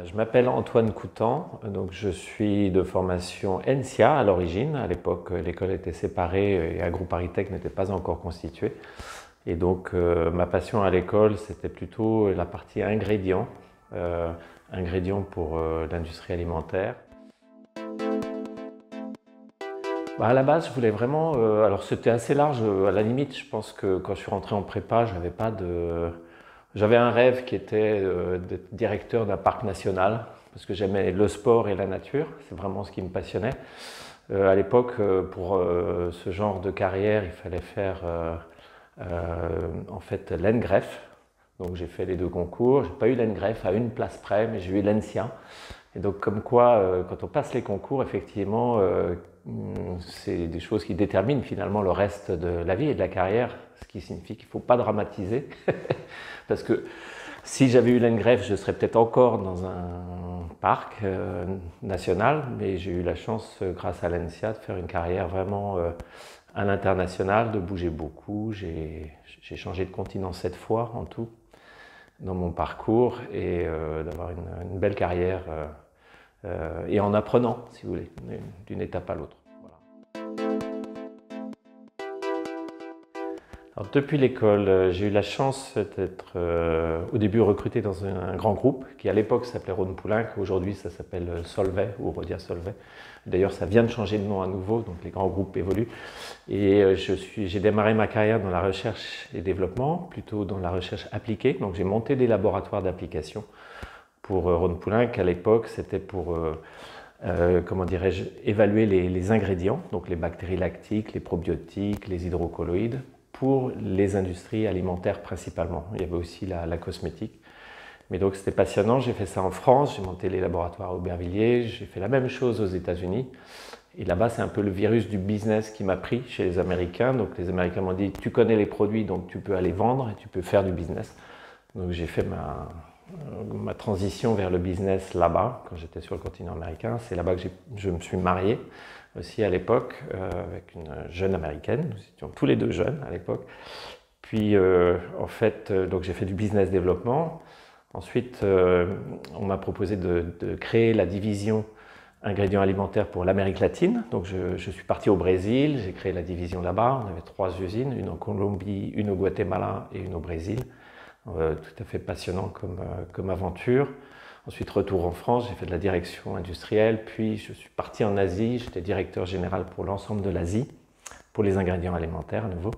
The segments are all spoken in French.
Je m'appelle Antoine Coutan, donc je suis de formation ENSIA à l'origine. À l'époque, l'école était séparée et AgroParisTech n'était pas encore constitué. Et donc ma passion à l'école, c'était plutôt la partie ingrédients, ingrédients pour l'industrie alimentaire. À la base, je voulais vraiment. Alors c'était assez large. À la limite, je pense que quand je suis rentré en prépa, j'avais pas de. J'avais un rêve qui était d'être directeur d'un parc national parce que j'aimais le sport et la nature. C'est vraiment ce qui me passionnait. À l'époque, pour ce genre de carrière, il fallait faire en fait l'ENGREF. Donc j'ai fait les deux concours. J'ai pas eu l'ENGREF à une place près, mais j'ai eu l'ENSIA. Et donc comme quoi, quand on passe les concours, effectivement, c'est des choses qui déterminent finalement le reste de la vie et de la carrière, ce qui signifie qu'il ne faut pas dramatiser. Parce que si j'avais eu l'ENGREF, je serais peut-être encore dans un parc national, mais j'ai eu la chance, grâce à l'ENSIA, de faire une carrière vraiment à l'international, de bouger beaucoup. J'ai changé de continent 7 fois en tout dans mon parcours et d'avoir une belle carrière et en apprenant, si vous voulez, d'une étape à l'autre. Alors, depuis l'école, j'ai eu la chance d'être au début recruté dans un grand groupe qui à l'époque s'appelait Rhône-Poulenc, aujourd'hui ça s'appelle Solvay ou Rhodia Solvay. D'ailleurs ça vient de changer de nom à nouveau, donc les grands groupes évoluent. Et j'ai démarré ma carrière dans la recherche et développement, plutôt dans la recherche appliquée. Donc j'ai monté des laboratoires d'application pour Rhône-Poulenc. À l'époque c'était pour comment dirais-je, évaluer les ingrédients, donc les bactéries lactiques, les probiotiques, les hydrocolloïdes, pour les industries alimentaires principalement. Il y avait aussi la cosmétique. Mais donc c'était passionnant, j'ai fait ça en France, j'ai monté les laboratoires à Aubervilliers, j'ai fait la même chose aux États-Unis. Et là-bas, c'est un peu le virus du business qui m'a pris chez les Américains. Donc les Américains m'ont dit, tu connais les produits, donc tu peux aller vendre et tu peux faire du business. Donc j'ai fait ma transition vers le business là-bas, quand j'étais sur le continent américain. C'est là-bas que je me suis marié aussi à l'époque avec une jeune américaine. Nous étions tous les deux jeunes à l'époque. Puis en fait, donc j'ai fait du business développement. Ensuite, on m'a proposé de créer la division ingrédients alimentaires pour l'Amérique latine. Donc je suis parti au Brésil, j'ai créé la division là-bas. On avait 3 usines, une en Colombie, une au Guatemala et une au Brésil. Tout à fait passionnant comme aventure. Ensuite, retour en France, j'ai fait de la direction industrielle, puis je suis parti en Asie, j'étais directeur général pour l'ensemble de l'Asie, pour les ingrédients alimentaires à nouveau.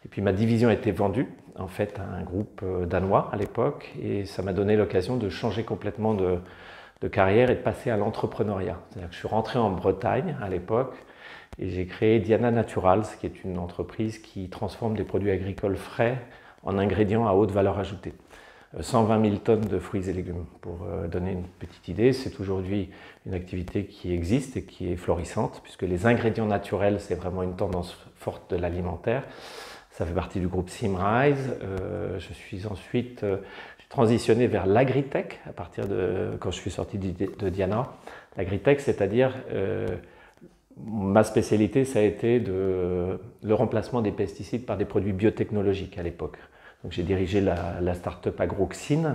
Et puis ma division a été vendue en fait à un groupe danois à l'époque, et ça m'a donné l'occasion de changer complètement de carrière et de passer à l'entrepreneuriat. C'est-à-dire que je suis rentré en Bretagne à l'époque, et j'ai créé Diana Naturals, qui est une entreprise qui transforme des produits agricoles frais en ingrédients à haute valeur ajoutée. 120 000 tonnes de fruits et légumes. Pour donner une petite idée, c'est aujourd'hui une activité qui existe et qui est florissante, puisque les ingrédients naturels, c'est vraiment une tendance forte de l'alimentaire. Ça fait partie du groupe Symrise. Je suis ensuite j'ai transitionné vers l'agritech à partir de quand je suis sorti de Diana. L'agritech, c'est-à-dire ma spécialité, ça a été le remplacement des pesticides par des produits biotechnologiques à l'époque. Donc j'ai dirigé la start-up Agroxine,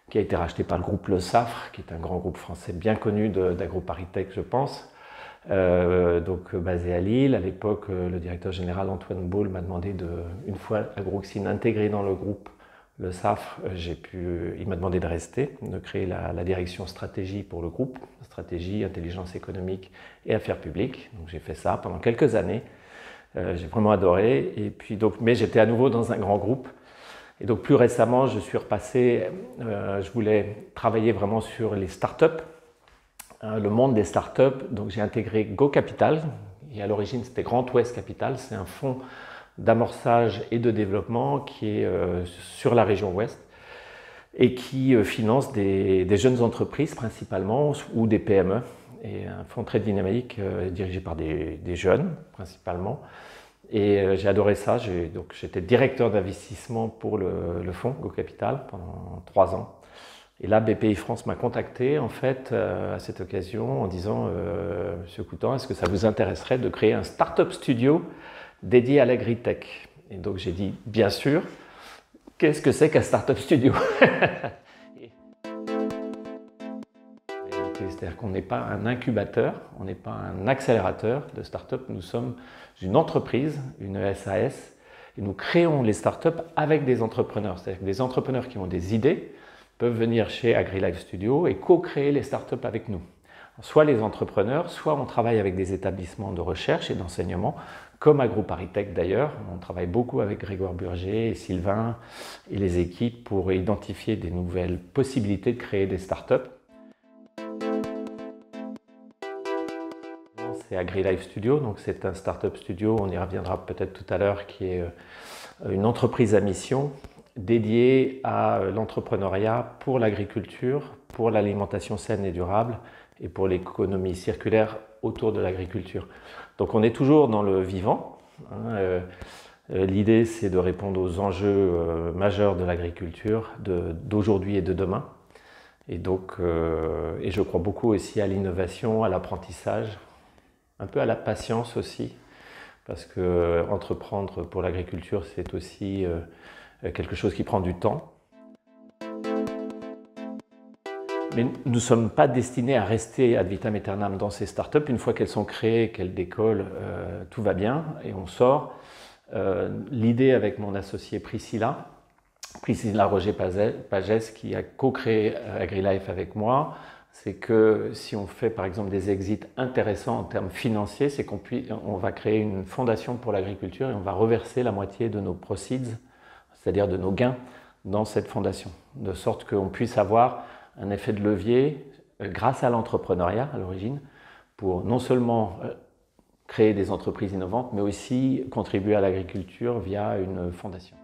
qui a été rachetée par le groupe Le Safre, qui est un grand groupe français bien connu d'AgroParisTech, je pense, donc basé à Lille. À l'époque, le directeur général Antoine Baul m'a demandé une fois Agroxine intégrée dans le groupe Le Safre, il m'a demandé de rester, de créer la direction stratégie pour le groupe, stratégie, intelligence économique et affaires publiques. Donc j'ai fait ça pendant quelques années. J'ai vraiment adoré. Et puis mais j'étais à nouveau dans un grand groupe. Et donc plus récemment, je suis repassé, je voulais travailler vraiment sur les startups, le monde des startups. Donc j'ai intégré Go Capital, et à l'origine c'était Grand Ouest Capital, c'est un fonds d'amorçage et de développement qui est sur la région Ouest et qui finance des jeunes entreprises principalement ou des PME. Et un fonds très dynamique dirigé par des jeunes principalement. Et j'ai adoré ça. J'étais directeur d'investissement pour le fonds Go Capital pendant 3 ans. Et là, BPI France m'a contacté en fait à cette occasion en disant Monsieur Coutan, est-ce que ça vous intéresserait de créer un start-up studio dédié à l'agritech? Et donc j'ai dit bien sûr. Qu'est-ce que c'est qu'un start-up studio? clé. C'est-à-dire qu'on n'est pas un incubateur, on n'est pas un accélérateur de start-up, nous sommes une entreprise, une SAS, et nous créons les start-up avec des entrepreneurs. C'est-à-dire que des entrepreneurs qui ont des idées peuvent venir chez AgriLife Studio et co-créer les start-up avec nous. Soit les entrepreneurs, soit on travaille avec des établissements de recherche et d'enseignement, comme AgroParisTech d'ailleurs. On travaille beaucoup avec Grégoire Burger et Sylvain et les équipes pour identifier des nouvelles possibilités de créer des start-up. C'est AgriLife Studio, donc c'est un start-up studio, on y reviendra peut-être tout à l'heure, qui est une entreprise à mission dédiée à l'entrepreneuriat pour l'agriculture, pour l'alimentation saine et durable et pour l'économie circulaire autour de l'agriculture. Donc on est toujours dans le vivant. L'idée, c'est de répondre aux enjeux majeurs de l'agriculture d'aujourd'hui et de demain. Et donc, et je crois beaucoup aussi à l'innovation, à l'apprentissage, un peu à la patience aussi, parce que entreprendre pour l'agriculture, c'est aussi quelque chose qui prend du temps. Mais nous ne sommes pas destinés à rester ad vitam aeternam dans ces startups. Une fois qu'elles sont créées, qu'elles décollent, tout va bien et on sort. L'idée avec mon associé Priscilla Roger-Pagès, qui a co-créé AgriLife avec moi, c'est que si on fait par exemple des exits intéressants en termes financiers, c'est qu'on va créer une fondation pour l'agriculture et on va reverser la moitié de nos proceeds, c'est-à-dire de nos gains, dans cette fondation, de sorte qu'on puisse avoir un effet de levier grâce à l'entrepreneuriat à l'origine, pour non seulement créer des entreprises innovantes, mais aussi contribuer à l'agriculture via une fondation.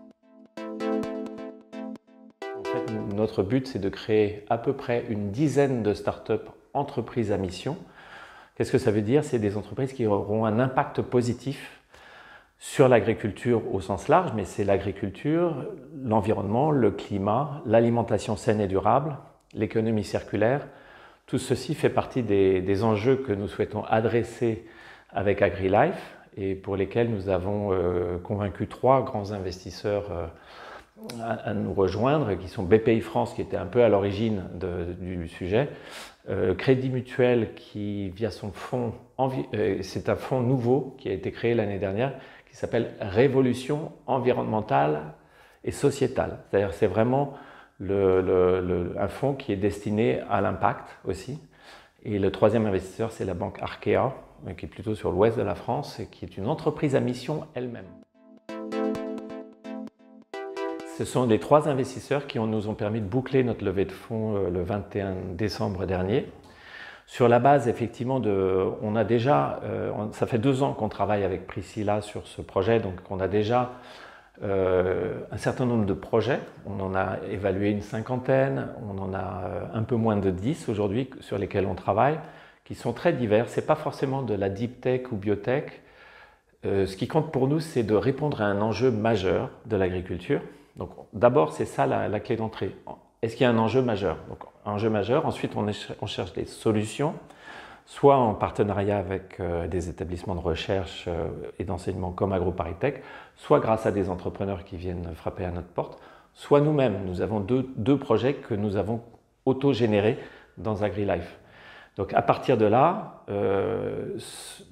En fait, notre but, c'est de créer à peu près une dizaine de startups entreprises à mission. Qu'est-ce que ça veut dire? C'est des entreprises qui auront un impact positif sur l'agriculture au sens large, mais c'est l'agriculture, l'environnement, le climat, l'alimentation saine et durable, l'économie circulaire. Tout ceci fait partie des enjeux que nous souhaitons adresser avec AgriLife et pour lesquels nous avons convaincu 3 grands investisseurs à nous rejoindre, qui sont BPI France, qui était un peu à l'origine du sujet, Crédit Mutuel, qui via son fonds, c'est un fonds nouveau qui a été créé l'année dernière, qui s'appelle Révolution environnementale et sociétale. C'est-à-dire c'est vraiment un fonds qui est destiné à l'impact aussi. Et le 3e investisseur, c'est la banque Arkea, qui est plutôt sur l'ouest de la France et qui est une entreprise à mission elle-même. Ce sont les 3 investisseurs qui nous ont permis de boucler notre levée de fonds le 21 décembre dernier. Sur la base, effectivement, on a déjà, ça fait 2 ans qu'on travaille avec Priscilla sur ce projet, donc on a déjà un certain nombre de projets. On en a évalué une 50aine, on en a un peu moins de 10 aujourd'hui sur lesquels on travaille, qui sont très divers. Ce n'est pas forcément de la deep tech ou biotech. Ce qui compte pour nous, c'est de répondre à un enjeu majeur de l'agriculture. Donc d'abord, c'est ça la clé d'entrée. Est-ce qu'il y a un enjeu majeur? Donc, un enjeu majeur, ensuite on cherche des solutions, soit en partenariat avec des établissements de recherche et d'enseignement comme AgroParisTech, soit grâce à des entrepreneurs qui viennent frapper à notre porte, soit nous-mêmes. Nous avons deux projets que nous avons auto-générés dans AgriLife. Donc à partir de là,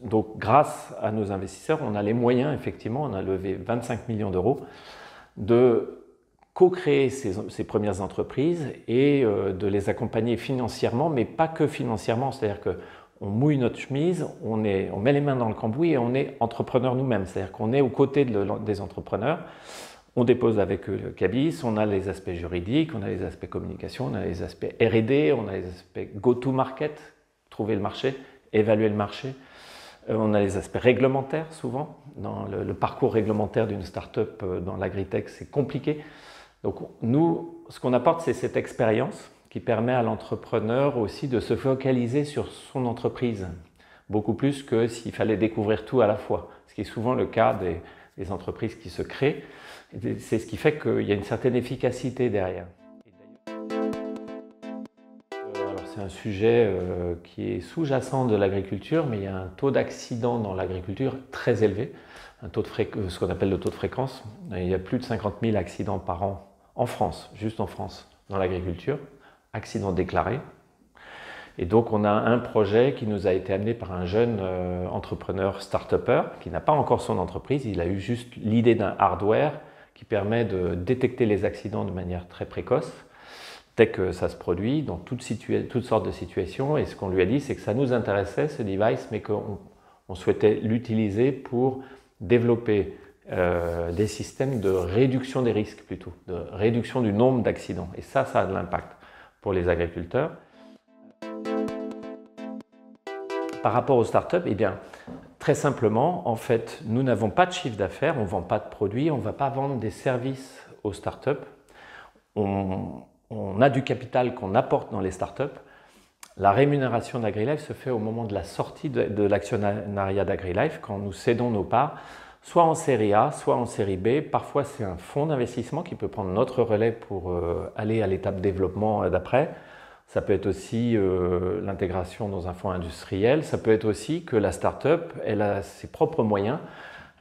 donc grâce à nos investisseurs, on a les moyens, effectivement, on a levé 25 millions d'euros, de co-créer ces premières entreprises et de les accompagner financièrement, mais pas que financièrement, c'est-à-dire qu'on mouille notre chemise, on met les mains dans le cambouis et on est entrepreneur nous-mêmes, c'est-à-dire qu'on est aux côtés des entrepreneurs, on dépose avec eux le cabis, on a les aspects juridiques, on a les aspects communication, on a les aspects R&D, on a les aspects go-to-market, trouver le marché, évaluer le marché. On a les aspects réglementaires souvent. Dans le parcours réglementaire d'une start-up dans l'agritech, c'est compliqué. Donc nous, ce qu'on apporte, c'est cette expérience qui permet à l'entrepreneur aussi de se focaliser sur son entreprise, beaucoup plus que s'il fallait découvrir tout à la fois, ce qui est souvent le cas des entreprises qui se créent. C'est ce qui fait qu'il y a une certaine efficacité derrière. C'est un sujet qui est sous-jacent de l'agriculture, mais il y a un taux d'accident dans l'agriculture très élevé, ce qu'on appelle le taux de fréquence. Il y a plus de 50 000 accidents par an en France, juste en France, dans l'agriculture, accidents déclarés. Et donc on a un projet qui nous a été amené par un jeune entrepreneur start-upper qui n'a pas encore son entreprise, il a eu juste l'idée d'un hardware qui permet de détecter les accidents de manière très précoce dès que ça se produit dans toutes sortes de situations. Et ce qu'on lui a dit, c'est que ça nous intéressait ce device, mais qu'on souhaitait l'utiliser pour développer des systèmes de réduction des risques plutôt, de réduction du nombre d'accidents. Et ça a de l'impact pour les agriculteurs. Par rapport aux startups, eh bien, très simplement, en fait, nous n'avons pas de chiffre d'affaires, on ne vend pas de produits, on ne va pas vendre des services aux startups. On a du capital qu'on apporte dans les startups. La rémunération d'AgriLife se fait au moment de la sortie de l'actionnariat d'AgriLife, quand nous cédons nos parts, soit en série A, soit en série B. Parfois, c'est un fonds d'investissement qui peut prendre notre relais pour aller à l'étape développement d'après. Ça peut être aussi l'intégration dans un fonds industriel. Ça peut être aussi que la start-up, elle a ses propres moyens.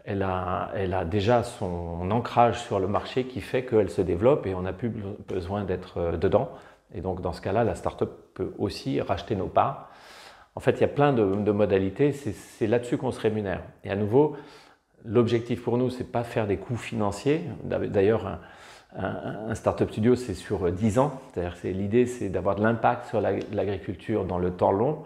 Elle a déjà son ancrage sur le marché qui fait qu'elle se développe et on n'a plus besoin d'être dedans. Et donc, dans ce cas-là, la start-up peut aussi racheter nos parts. En fait, il y a plein de modalités. C'est là-dessus qu'on se rémunère. Et à nouveau, l'objectif pour nous, ce n'est pas faire des coûts financiers. D'ailleurs, un Startup Studio, c'est sur 10 ans. L'idée, c'est d'avoir de l'impact sur l'agriculture dans le temps long.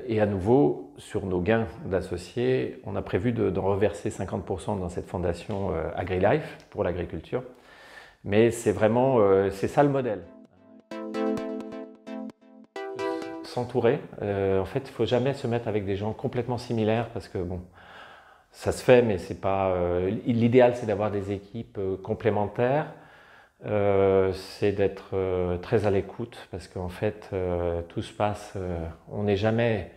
Et à nouveau, sur nos gains d'associés, on a prévu d'en reverser 50% dans cette fondation AgriLife pour l'agriculture. Mais c'est vraiment, c'est ça le modèle. S'entourer. En fait, il ne faut jamais se mettre avec des gens complètement similaires parce que bon, ça se fait, mais c'est pas. L'idéal, c'est d'avoir des équipes complémentaires. C'est d'être très à l'écoute parce qu'en fait, tout se passe. On n'est jamais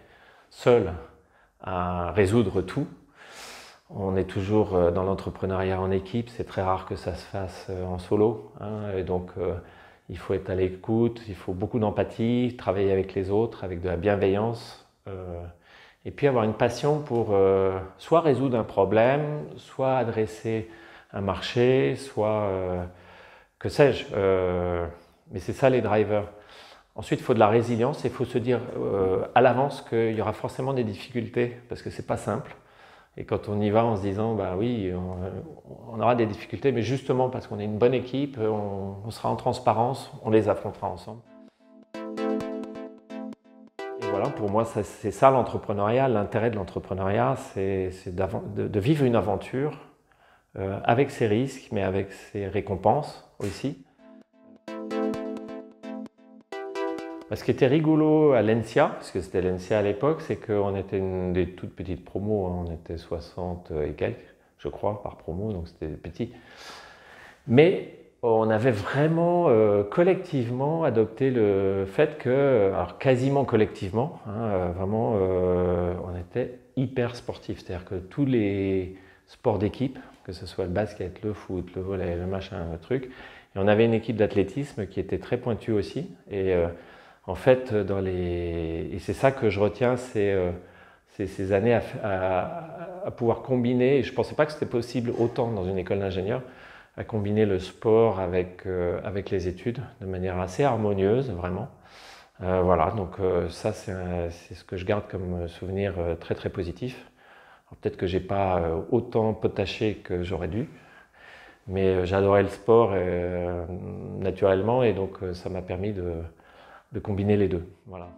seul à résoudre tout. On est toujours dans l'entrepreneuriat en équipe. C'est très rare que ça se fasse en solo. Hein, et donc, il faut être à l'écoute. Il faut beaucoup d'empathie, travailler avec les autres, avec de la bienveillance. Et puis avoir une passion pour soit résoudre un problème, soit adresser un marché, soit que sais-je. Mais c'est ça les drivers. Ensuite, il faut de la résilience et il faut se dire à l'avance qu'il y aura forcément des difficultés parce que c'est pas simple. Et quand on y va en se disant, bah oui, on aura des difficultés, mais justement parce qu'on est une bonne équipe, on sera en transparence, on les affrontera ensemble. Voilà, pour moi, c'est ça l'entrepreneuriat. L'intérêt de l'entrepreneuriat, c'est de vivre une aventure avec ses risques, mais avec ses récompenses aussi. Ce qui était rigolo à l'ENSIA, parce que c'était l'ENSIA à l'époque, c'est qu'on était une des toutes petites promos, hein, on était 60 et quelques, je crois, par promo, donc c'était petit. Mais on avait vraiment collectivement adopté le fait que, alors quasiment collectivement, hein, vraiment, on était hyper sportifs. C'est-à-dire que tous les sports d'équipe, que ce soit le basket, le foot, le volley, le machin, le truc, et on avait une équipe d'athlétisme qui était très pointue aussi. Et en fait, et c'est ça que je retiens, c'est ces années à pouvoir combiner, et je ne pensais pas que c'était possible autant dans une école d'ingénieur, à combiner le sport avec les études de manière assez harmonieuse, vraiment. Voilà, donc ça c'est ce que je garde comme souvenir très très positif. Peut-être que j'ai pas autant potaché que j'aurais dû, mais j'adorais le sport naturellement et donc ça m'a permis de combiner les deux. Voilà.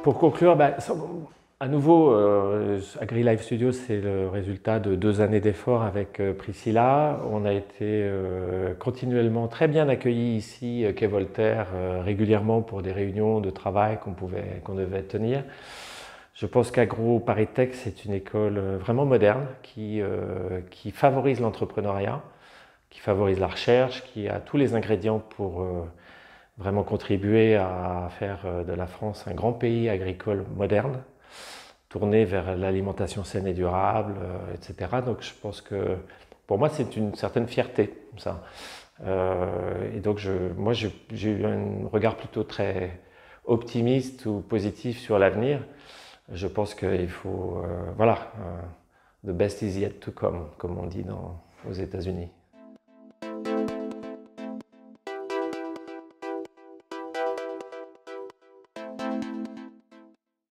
Pour conclure, à nouveau, AgriLife Studio, c'est le résultat de 2 années d'efforts avec Priscilla. On a été continuellement très bien accueillis ici, quai Voltaire, régulièrement pour des réunions de travail qu'on devait tenir. Je pense qu'AgroParisTech, c'est une école vraiment moderne qui favorise l'entrepreneuriat, qui favorise la recherche, qui a tous les ingrédients pour vraiment contribuer à faire de la France un grand pays agricole moderne, tourné vers l'alimentation saine et durable, etc. Donc je pense que pour moi c'est une certaine fierté, ça. Et donc moi j'ai eu un regard plutôt très optimiste ou positif sur l'avenir. Je pense qu'il faut, voilà, the best is yet to come, comme on dit aux États-Unis.